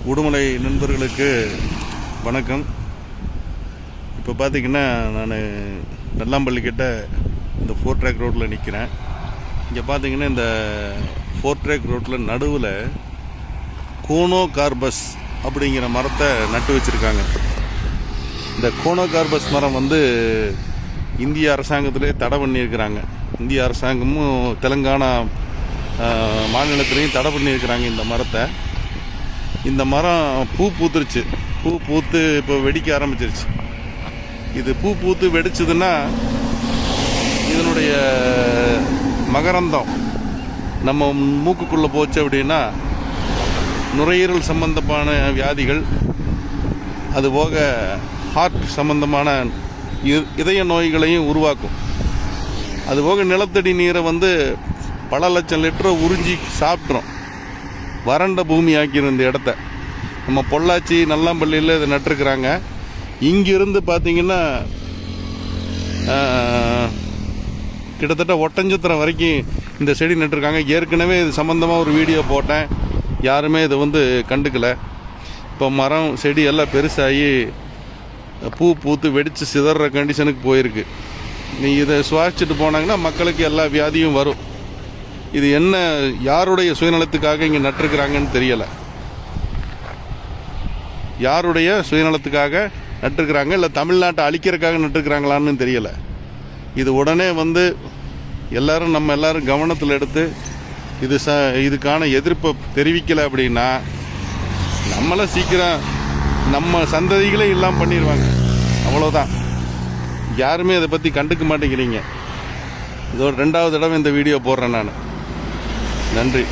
உடுமலை நண்பர்களுக்கு வணக்கம். இப்போ பார்த்திங்கன்னா நான் நல்லாம்பள்ளி கிட்ட இந்த 4 ட்ராக் ரோட்டில் நிற்கிறேன். இங்கே பார்த்திங்கன்னா இந்த 4 ட்ராக் ரோட்டில் நடுவில் கோனோகார்பஸ் அப்படிங்கிற மரத்தை நட்டு வச்சுருக்காங்க. இந்த கோனோகார்பஸ் மரம் இந்திய அரசாங்கத்திலே தடை பண்ணியிருக்கிறாங்க. இந்திய அரசாங்கமும் தெலுங்கானா மாநிலத்திலையும் தடை பண்ணியிருக்கிறாங்க இந்த மரத்தை. இந்த மரம் பூ பூத்துருச்சு. பூ பூத்து இப்போ வெடிக்க ஆரம்பிச்சிருச்சு. இது பூ பூத்து வெடிச்சதுன்னா இதனுடைய மகரந்தம் நம்ம மூக்குக்குள்ளே போச்சு அப்படின்னா நுரையீரல் சம்பந்தமான வியாதிகள், அதுபோக ஹார்ட் சம்பந்தமான இதய நோய்களையும் உருவாக்கும். அதுபோக நிலத்தடி நீரை பல லட்சம் லிட்டரை உறிஞ்சி சாப்பிட்றோம். வறண்ட பூமி ஆக்கிடும் இந்த இடத்த. நம்ம பொள்ளாச்சி நல்லாம்பள்ளியில் இதை நட்டுருக்குறாங்க. இங்கிருந்து பார்த்திங்கன்னா கிட்டத்தட்ட ஒட்டஞ்சத்திரம் வரைக்கும் இந்த செடி நட்டுருக்காங்க. ஏற்கனவே இது சம்மந்தமாக ஒரு வீடியோ போட்டேன். யாருமே இதை கண்டுக்கலை. இப்போ மரம் செடி எல்லாம் பெருசாகி பூ பூத்து வெடித்து சிதற கண்டிஷனுக்கு போயிருக்கு. நீ இதை சுவாசிச்சுட்டு போனாங்கன்னா மக்களுக்கு எல்லா வியாதியும் வரும். இது என்ன, யாருடைய சுயநலத்துக்காக இங்கே நட்டுருக்குறாங்கன்னு தெரியலை. யாருடைய சுயநலத்துக்காக நட்டுருக்குறாங்க, இல்லை தமிழ்நாட்டை அழிக்கிறதுக்காக நட்டுருக்குறாங்களான்னு தெரியலை. இது உடனே எல்லாரும் நம்ம எல்லாரும் கவனத்தில் எடுத்து இதுக்கான எதிர்ப்பை தெரிவிக்கலை அப்படின்னா நம்மளை சீக்கிரம் நம்ம சந்ததிகளே இல்லாமல் பண்ணிடுவாங்க. அவ்வளோதான். யாருமே இதை பற்றி கண்டுக்க மாட்டேங்கிறீங்க. இதோட 2வது தடவை இந்த வீடியோ போடுறேன் நான். நன்றி.